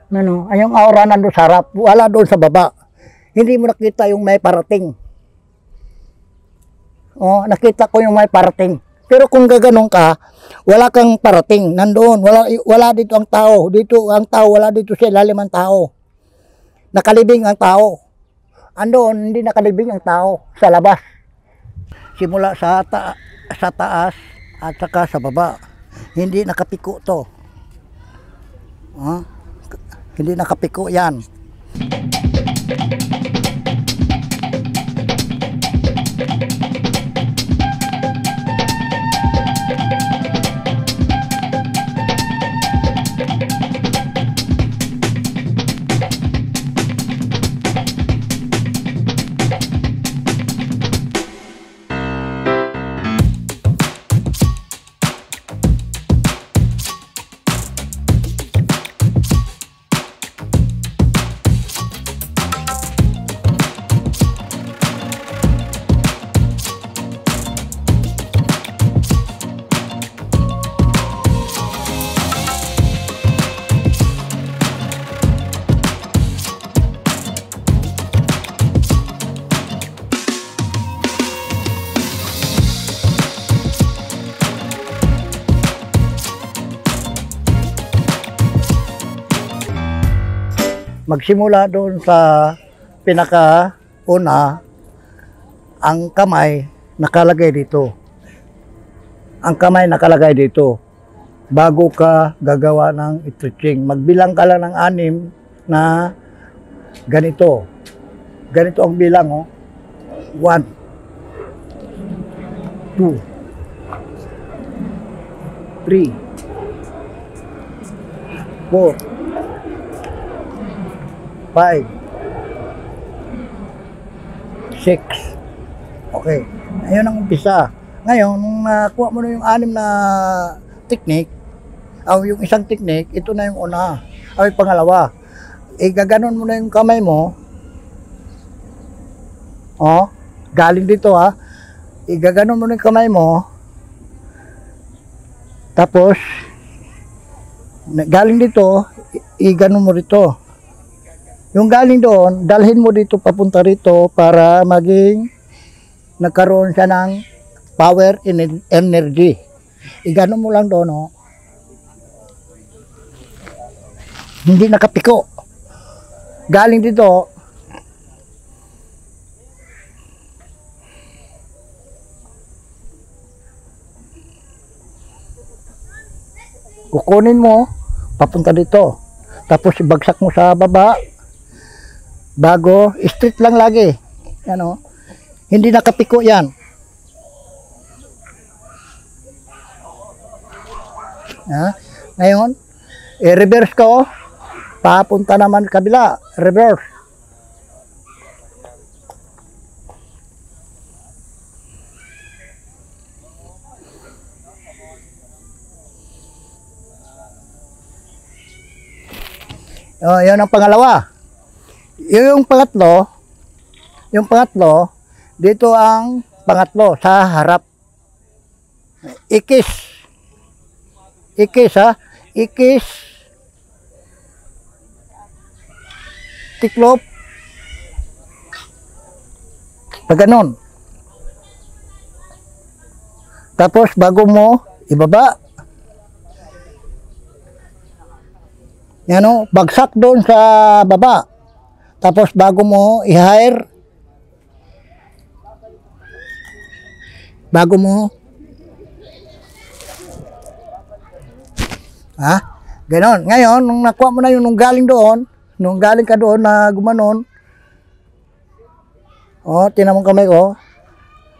Ano, ay yung aura nandun sa harap, wala doon sa baba. Hindi mo nakita yung may parating. Oh, nakita ko yung may parating. Pero kung gaganong ka, wala kang parating. Nandoon, wala dito ang tao. Dito ang tao, wala dito sa ilalim ang tao. Nakalibing ang tao. Andoon, hindi nakalibing ang tao sa labas. Simula sa taas at saka sa baba. Hindi nakapiko to. Hindi nakapiko yan. Magsimula doon sa pinaka-una, ang kamay nakalagay dito. Ang kamay nakalagay dito. Bago ka gagawa ng stretching, magbilang ka lang ng 6 na ganito. Ganito ang bilang, oh. 1, 2, 3, 4, 5, 6. Okay. Ayun ang umpisa. Ngayon, nung nakuha mo na yung 6 na technique, yung isang technique, ito na yung una. Ay, pangalawa. Gaganon mo na yung kamay mo. Oh, galing dito ha. Gaganon mo na yung kamay mo. Tapos, galing dito, iganon mo rito. Yung galing doon, dalhin mo dito papunta rito para maging nagkaroon siya ng power and energy. Igano mo lang doon, oh. Hindi nakapiko. Galing dito, kukunin mo, papunta dito. Tapos ibagsak mo sa baba. Bago, straight lang lagi. Ano? Hindi nakapiko yan. Ngayon, reverse ko. Papunta naman kabila. Reverse. Yan ang pangalawa. Yung pangatlo, dito ang pangatlo sa harap. Ikis ha, ikis, tiklop, pag ganun. Tapos bago mo ibaba, yan o, bagsak doon sa baba. Tapos bago mo i-hire, ganon. Ngayon, nung nakuha mo na yung nung galing ka doon na gumanon, tinan mo kamay ko,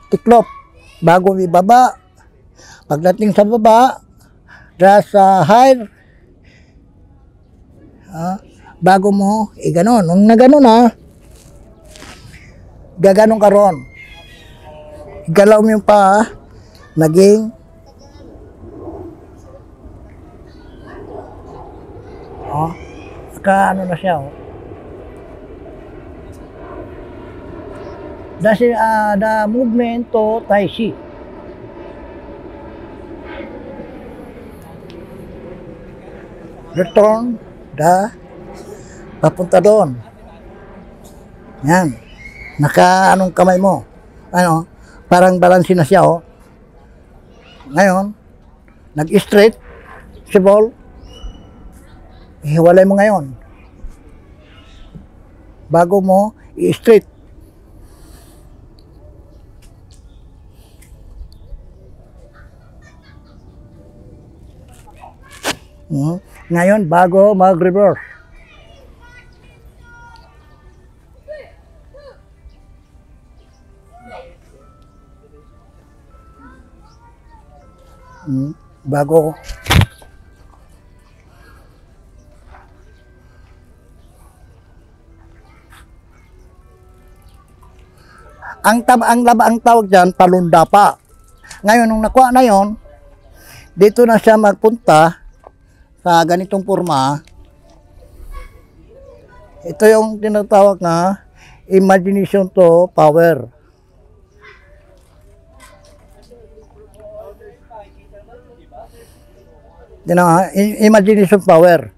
tiklop, bago ibaba, pagdating sa baba, sa hire, bago mo, ganon. Nung naganon gaganon ka ron. Galaw mo yung paa, naging ano na siya, the movement to Tai Chi. Return the Papunta doon. Yan. Anong kamay mo? Ano? Parang balansi na siya, oh. Ngayon, nag-straight si ball. Ihiwalay mo ngayon. Bago mo i-straight. Ngayon, bago mag-reverse. Bago ang tawag diyan palunda pa. Ngayon nung nakuha na yon, dito na siya magpunta sa ganitong forma. Ito yung tinatawag na imagination to power. Imagination power.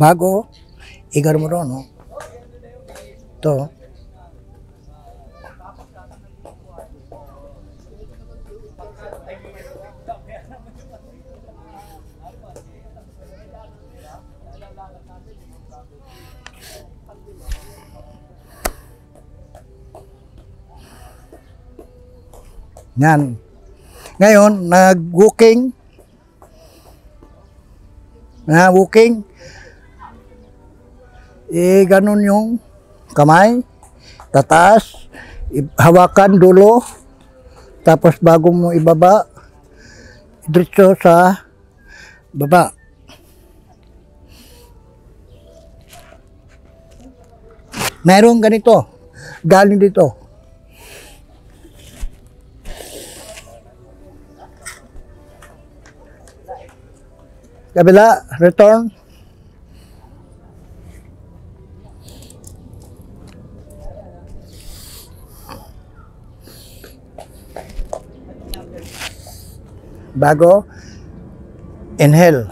Bago, igar mo ron, no? Ito. Yan. Ngayon, nag-walking. Walking. Ganun yung kamay. Tataas. Hawakan dulo. Tapos bago mo ibaba, diretso sa baba. Mayroong ganito. Galing dito. Kabila, return. Bago, inhale.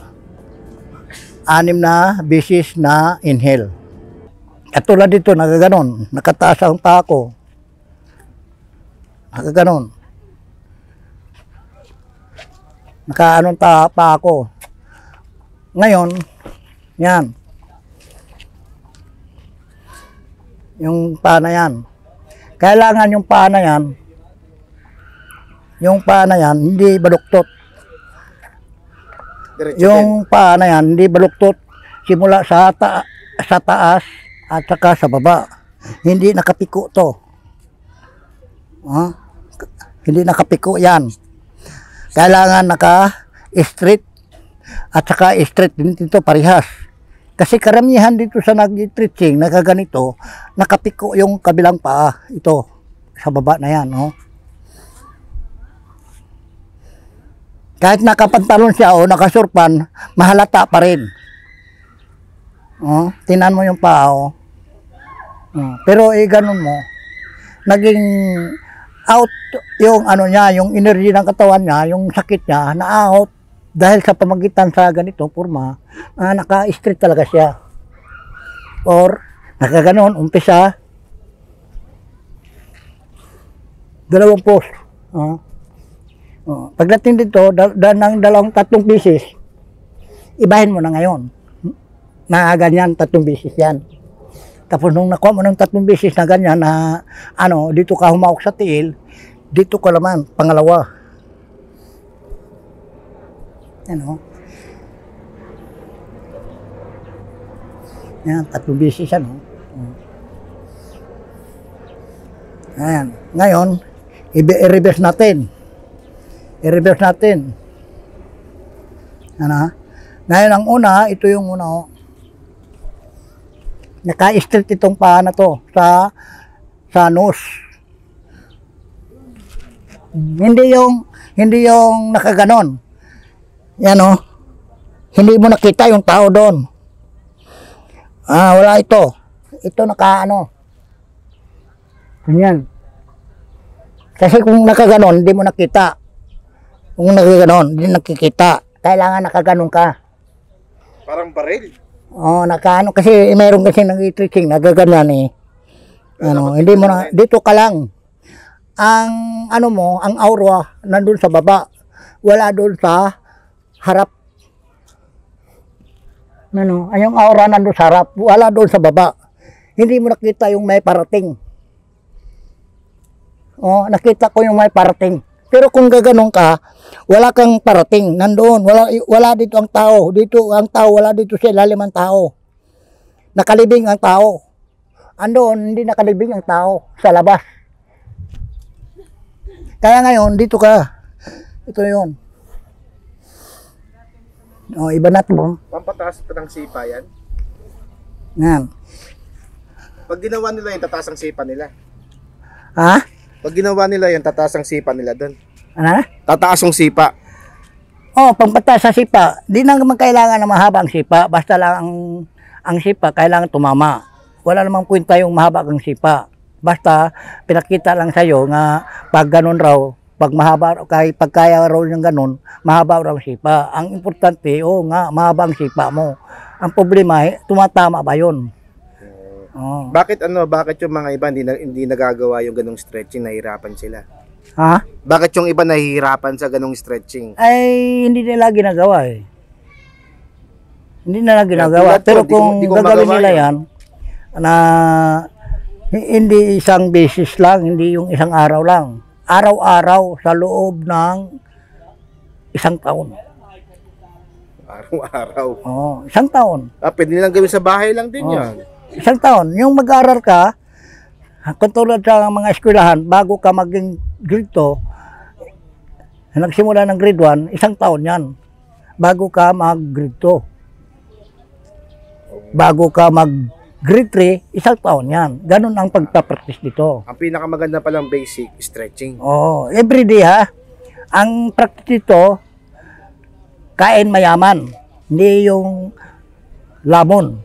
6 na beses na inhale. At tulad dito, nagaganon. Nakataas ang paa ko. Nakaganon. Nakaanong paa ko. Ngayon, yan. Yung paa na yan. Kailangan yung paa na yan, hindi baluktot. Yung paa na yan, hindi baluktot. Simula sa taas at saka sa baba. Hindi nakapiko to. Hindi nakapiko yan. Kailangan naka-straight. At saka straight din dito parehas. Kasi karamihan dito sa nag-stretching, nakaganito, nakapiko yung kabilang paa. Ito, sa baba na yan. Kahit nakapantalon siya o nakasurpan, mahalata pa rin. Tinan mo yung paa. Pero ganun mo, naging out yung yung energy ng katawan niya, yung sakit niya, na-out. Dahil sa pamagitan sa ganito, forma, naka-straight talaga siya. Or, nakaganon, umpisa, 2 post. Pagdating dito, ng 2-3 pieces, ibahin mo na ngayon. Na ganyan, 3 pieces yan. Tapos nung nakuha mo ng 3 pieces na ganyan, na dito ka humawak sa tiil, dito ka naman, pangalawa. Yan, 3 beses yan. Ayan. Ngayon, i-reverse natin. I-reverse natin. Ano? Ngayon ang una, ito yung una. Oh. Naka-straight itong paa na to sa nose. Hindi yung nakaganon. Yan oh. Hindi mo nakita yung tao doon. Wala ito. Ito naka-ano. Ganyan. Kasi kung nakaganon, hindi mo nakita. Kung nakaganon, hindi nakikita. Kailangan nakaganon ka. Parang baril. Nakaano kasi mayroon kasi nag-stretching, nagaganyan eh. Hindi mo na dito ka lang. Ang ang aura nandun sa baba. Wala doon sa harap. Yung aura nandun sa harap, wala doon sa baba. Hindi mo nakita yung may parating. Nakita ko yung may parating. Pero kung gaganon ka, wala kang parating. Nandoon, wala dito ang tao. Dito ang tao, wala dito sa ilalim ang tao. Nakalibing ang tao. Andoon, hindi nakalibing ang tao sa labas. Kaya ngayon, dito ka. Ito yun. Iba na ito. Pampataas pa ng sipa yan. Yan. Pag ginawa nila yung tataas ang sipa nila. Ha? Pag ginawa nila yung tataas ang sipa nila doon. Ano? Tataas ang sipa. Pangpataas sa sipa. Di na naman kailangan na mahaba ang sipa. Basta lang ang sipa, kailangan tumama. Wala namang kwenta yung mahaba ang sipa. Basta pinakita lang sa'yo nga pag ganun raw, pag mahaba, pag kaya raw yung ganun, mahaba raw ang sipa. Ang importante, mahaba ang sipa mo. Ang problema, tumatama ba yun? Bakit yung mga iba hindi nagagawa yung ganung stretching, nahihirapan sila? Ha? Bakit yung iba nahihirapan sa ganung stretching? Ay, hindi nila ginagawa eh. Hindi nila ginagawa. Pero kung gagawin nila yan, na hindi isang beses lang, hindi yung isang araw lang. Araw-araw sa loob ng isang taon. Araw-araw? Isang taon. Pwede nilang gawin sa bahay lang din yan. Isang taon. Yung mag-aaral ka, katulad sa mga eskwelahan, bago ka maging grade 2, nagsimula ng grade 1, isang taon yan. Bago ka mag-grade 2. Bago ka mag-grade 3, isang taon yan. Ganun ang pagpapractice dito. Ang pinakamaganda palang basic, stretching. Everyday ha. Ang practice dito, kain mayaman. Hindi yung lamon.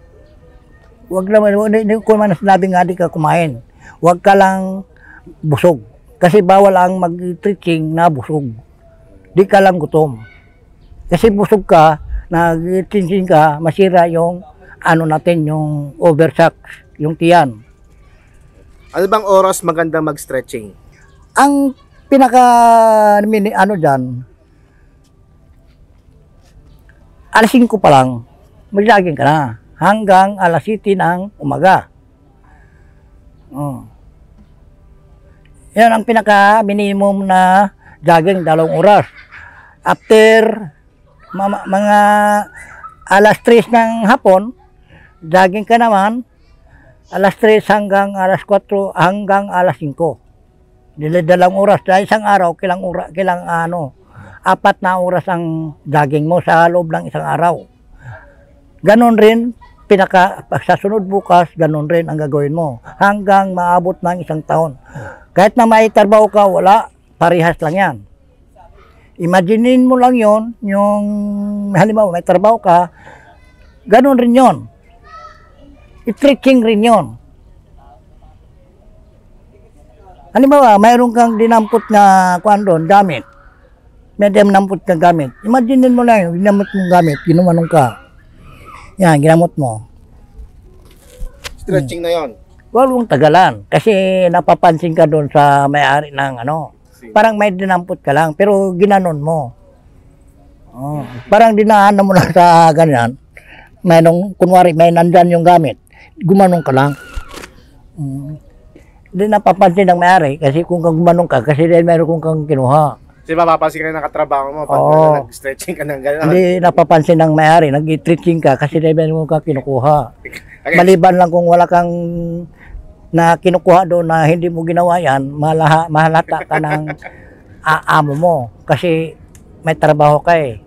Wag naman, hindi ko man sinabi nga di ka kumain. Wag ka lang busog. Kasi bawal ang mag-stretching na busog. Di ka lang gutom. Kasi busog ka, nag-stretching ka, masira yung natin, yung oversack, yung tiyan. Ano bang oras maganda mag-stretching? Ang pinaka dyan, alas 5 pa lang, mag-jogging ka na. Hanggang alas 7 ng umaga. Yan ang pinaka-minimum na jogging, 2 oras. After mga alas 3 ng hapon, jogging ka naman, alas 3 hanggang alas 4 hanggang alas 5. 2 oras. Dahil isang araw, kilang 4 na oras ang jogging mo sa loob ng isang araw. Ganon rin, sa sunod bukas, ganon rin ang gagawin mo. Hanggang maabot ng isang taon. Kahit na may trabaho ka, wala, parehas lang yan. Imaginein mo lang yon, yung halimbawa may trabaho ka, ganon rin yon. I-stretching rin yon. Halimbawa, mayroon kang dinampot na gamit. May dinampot na gamit. Imaginein mo lang yung dinamot mong gamit, ginumanong ka. Yan, ginamot mo. Stretching na yon. Huwag tagalan. Kasi napapansin ka doon sa may-ari ng parang may dinampot ka lang, pero ginanon mo. Parang dinaan mo lang sa ganyan. Kunwari, may nandyan yung gamit. Gumanong ka lang. Hindi napapansin ng may-ari kasi kung gumanong ka, kasi dahil mayroon kang kinuha. Kasi mapapansin ka na nakatrabaho mo pag nag-stretching ka ng gano'n. Hindi napapansin ng may-ari, nag-stretching ka kasi dahil mo ka kinukuha. Okay. Maliban lang kung wala kang na kinukuha doon na hindi mo ginawa yan, mahalata ka ng amo mo kasi may trabaho ka eh.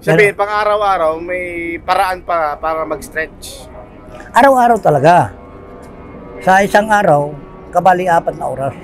Sabihin, pang araw-araw, may paraan pa para mag-stretch. Araw-araw talaga. Sa isang araw, kabali 4 na oras.